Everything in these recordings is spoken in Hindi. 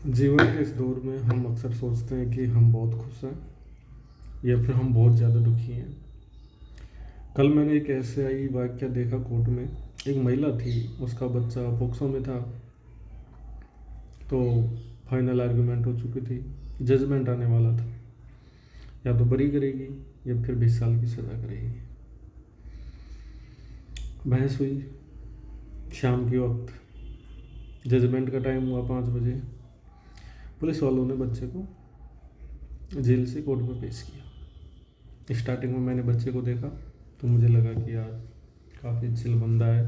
जीवन के इस दौर में हम अक्सर सोचते हैं कि हम बहुत खुश हैं या फिर हम बहुत ज़्यादा दुखी हैं। कल मैंने एक ऐसे आई वाक्य देखा कोर्ट में। एक महिला थी, उसका बच्चा पोक्सो में था। तो फाइनल आर्गुमेंट हो चुकी थी, जजमेंट आने वाला था। या तो बरी करेगी या फिर 20 साल की सज़ा करेगी। बहस हुई शाम के वक्त। जजमेंट का टाइम हुआ 5 बजे। पुलिस वालों ने बच्चे को जेल से कोर्ट में पेश किया। स्टार्टिंग में मैंने बच्चे को देखा तो मुझे लगा कि यार काफ़ी चिल बंदा है,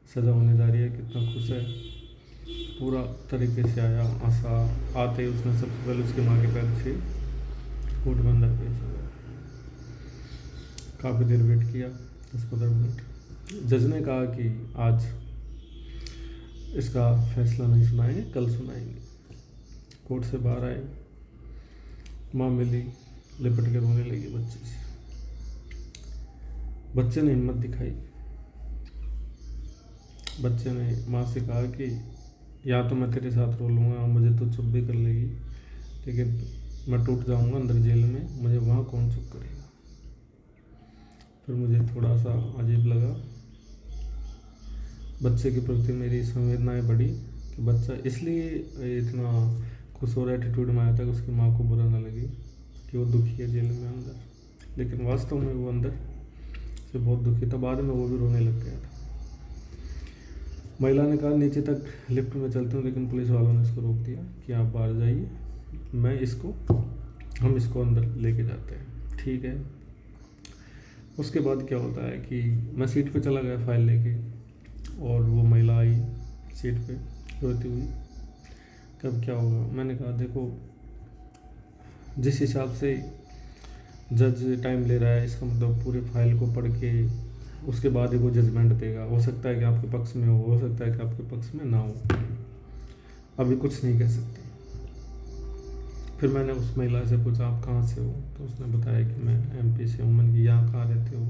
सज़ा होने जा रही है, कितना खुश है। पूरा तरीके से आया। आशा आते ही उसने सबसे पहले उसकी माँ के पैर से कोर्ट में अंदर पेश हो गया। काफ़ी देर वेट किया, 10-15 मिनट। जज ने कहा कि आज इसका फैसला नहीं सुनाएंगे, कल सुनाएंगे। कोर्ट से बाहर आए, माँ मिली, लिपट के रोने लगी बच्चे से। बच्चे ने हिम्मत दिखाई। बच्चे ने माँ से कहा कि या तो मैं तेरे साथ रो लूँगा, मुझे तो चुप भी कर लेगी, लेकिन मैं टूट जाऊँगा अंदर जेल में, मुझे वहाँ कौन चुप करेगा। फिर मुझे थोड़ा सा अजीब लगा। बच्चे के प्रति मेरी संवेदनाएं बढ़ी कि बच्चा इसलिए इतना खुश और एटीट्यूड में आया था कि उसकी माँ को बुरा ना लगे कि वो दुखी है जेल में अंदर। लेकिन वास्तव में वो अंदर से बहुत दुखी था। बाद में वो भी रोने लग गया था। महिला ने कहा नीचे तक लिफ्ट में चलते हूँ, लेकिन पुलिस वालों ने इसको रोक दिया कि आप बाहर जाइए, हम इसको अंदर लेके जाते हैं। ठीक है। उसके बाद क्या होता है कि मैं सीट पे चला गया फाइल लेके, और वो महिला आई सीट पे रोती हुई। कब क्या होगा? मैंने कहा देखो, जिस हिसाब से जज टाइम ले रहा है, इसका मतलब पूरे फाइल को पढ़ के उसके बाद ही वो जजमेंट देगा। हो सकता है कि आपके पक्ष में हो सकता है कि आपके पक्ष में ना हो। अभी कुछ नहीं कह सकते। फिर मैंने उस महिला से पूछा आप कहाँ से हो? तो उसने बताया कि मैं MP से हूँ। मैंने कि यहाँ कहाँ रहते हो,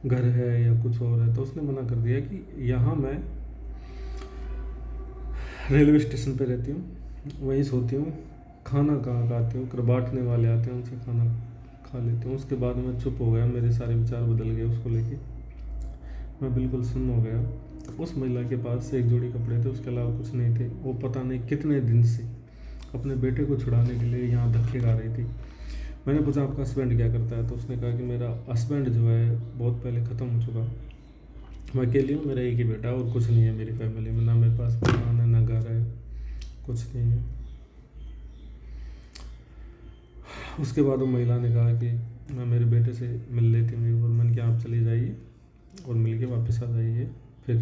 घर है या कुछ और है? तो उसने मना कर दिया कि यहाँ मैं रेलवे स्टेशन पे रहती हूँ, वहीं सोती हूँ। खाना कहाँ खाती हूँ? कर बांटने वाले आते हैं, उनसे खाना खा लेती हूँ। उसके बाद मैं चुप हो गया, मेरे सारे विचार बदल गए उसको लेके। मैं बिल्कुल सुन्न हो गया। उस महिला के पास से एक जोड़ी कपड़े थे, उसके अलावा कुछ नहीं थे। वो पता नहीं कितने दिन से अपने बेटे को छुड़ाने के लिए यहाँ धक्के खा रही थी। मैंने पूछा आपका हस्बैंड क्या करता है? तो उसने कहा कि मेरा हस्बैंड जो है बहुत पहले ख़त्म हो चुका। मैं अकेली हूँ, मेरा एक ही बेटा और कुछ नहीं है मेरी फैमिली में। ना मेरे पास मकान है, ना घर है, कुछ नहीं है। उसके बाद वो महिला ने कहा कि मैं मेरे बेटे से मिल लेती हूँ एक बार। मैंने कहा आप चली जाइए और मिल के वापस आ जाइए, फिर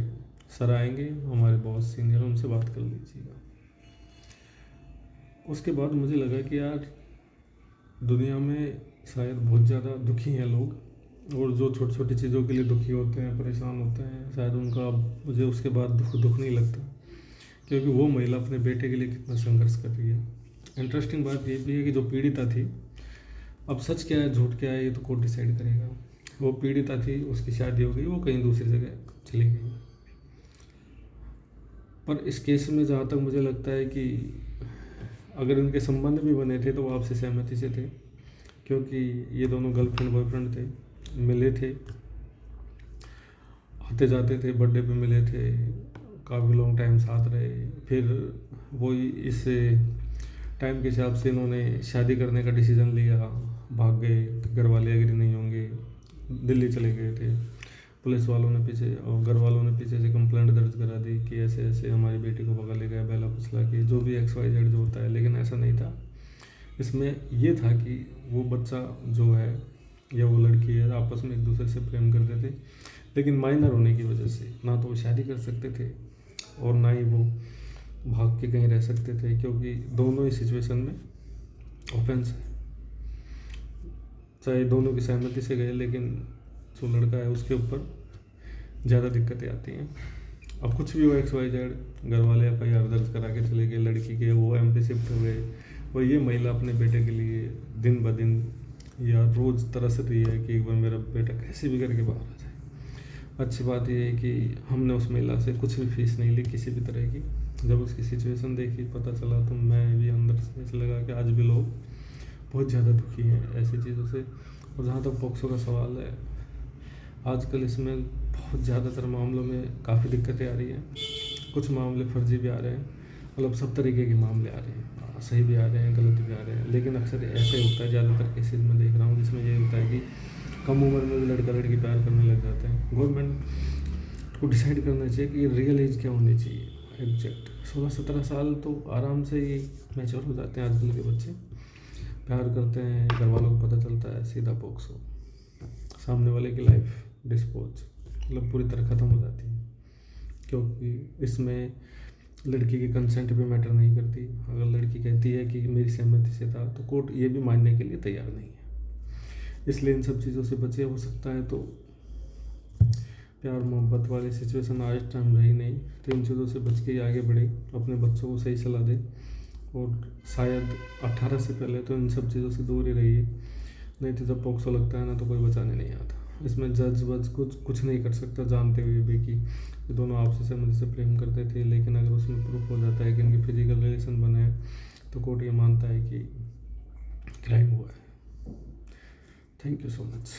सर आएंगे, हमारे बॉस सीनियर, उनसे बात कर लीजिएगा। उसके बाद मुझे लगा कि यार दुनिया में शायद बहुत ज़्यादा दुखी हैं लोग, और जो छोटी छोटी चीज़ों के लिए दुखी होते हैं, परेशान होते हैं, शायद उनका मुझे उसके बाद दुख नहीं लगता, क्योंकि वो महिला अपने बेटे के लिए कितना संघर्ष कर रही है। इंटरेस्टिंग बात ये भी है कि जो पीड़िता थी, अब सच क्या है झूठ क्या है ये तो कोर्ट डिसाइड करेगा। वो पीड़िता थी, उसकी शादी हो गई, वो कहीं दूसरी जगह चली गई। पर इस केस में जहाँ तक मुझे लगता है कि अगर इनके संबंध भी बने थे तो वो आपसी सहमति से थे, क्योंकि ये दोनों गर्लफ्रेंड बॉयफ्रेंड थे, मिले थे, आते जाते थे, बर्थडे पे मिले थे, काफ़ी लॉन्ग टाइम साथ रहे। फिर वही इस टाइम के हिसाब से इन्होंने शादी करने का डिसीज़न लिया, भाग गए, घर वाले एग्री नहीं होंगे, दिल्ली चले गए थे। पुलिस वालों ने पीछे और घर वालों ने पीछे से कंप्लेंट दर्ज करा दी कि ऐसे ऐसे हमारी बेटी को भगा ले गया, बेला फुसला के, जो भी XYZ जो होता है। लेकिन ऐसा नहीं था। इसमें ये था कि वो बच्चा जो है या वो लड़की है आपस में एक दूसरे से प्रेम करते थे, लेकिन माइनर होने की वजह से ना तो वो शादी कर सकते थे और ना ही वो भाग के कहीं रह सकते थे, क्योंकि दोनों ही सिचुएशन में ऑफेंस है। चाहे दोनों की सहमति से गए, लेकिन जो लड़का है उसके ऊपर ज़्यादा दिक्कतें आती हैं। अब कुछ भी हो XYZ, घर वाले FIR दर्ज करा के चले गए लड़की के, वो MP शिफ्ट हो गए, और ये महिला अपने बेटे के लिए दिन ब दिन या रोज़ तरस रही है कि एक बार मेरा बेटा कैसे भी करके बाहर आ जाए। अच्छी बात यह है कि हमने उस महिला से कुछ भी फीस नहीं ली किसी भी तरह की, जब उसकी सिचुएशन देखी, पता चला, तो मैं भी अंदर से ऐसा लगा कि आज भी लोग बहुत ज़्यादा दुखी हैं ऐसी चीज़ों से। और जहाँ तक पॉक्सो का सवाल है, आजकल इसमें बहुत ज़्यादातर मामलों में काफ़ी दिक्कतें आ रही हैं। कुछ मामले फर्जी भी आ रहे हैं, मतलब सब तरीके के मामले आ रहे हैं, सही भी आ रहे हैं, गलत भी आ रहे हैं। लेकिन अक्सर ऐसे होता है, ज़्यादातर केसेस में देख रहा हूँ जिसमें ये होता है कि कम उम्र में भी लड़का लड़की प्यार करने लग जाते हैं। गवर्नमेंट को डिसाइड करना चाहिए कि रियल एज क्या होनी चाहिए। एग्जैक्ट 16-17 साल तो आराम से ही मैच्योर हो जाते हैं आजकल के बच्चे। प्यार करते हैं, घर वालों को पता चलता है, सीधा पॉक्सो, सामने वाले की लाइफ डिस्पोज, मतलब पूरी तरह ख़त्म हो जाती है। क्योंकि इसमें लड़की की कंसेंट भी मैटर नहीं करती। अगर लड़की कहती है कि मेरी सहमति से था, तो कोर्ट ये भी मानने के लिए तैयार नहीं है। इसलिए इन सब चीज़ों से बचे। हो सकता है तो प्यार मोहब्बत वाली सिचुएशन आज टाइम रही नहीं, तो इन चीज़ों से बच के ही आगे बढ़े, अपने बच्चों को सही सलाह दे। और शायद 18 से पहले तो इन सब चीज़ों से दूर ही रहिए, नहीं तो जब पॉक्सो लगता है ना, तो कोई बचाने नहीं आता। इसमें जज वज कुछ नहीं कर सकता, जानते हुए भी कि ये दोनों आपसी सहमति से प्रेम करते थे। लेकिन अगर उसमें प्रूफ हो जाता है कि इनके फिजिकल रिलेशन बने हैं, तो कोर्ट ये मानता है कि क्राइम हुआ है। Thank you so much.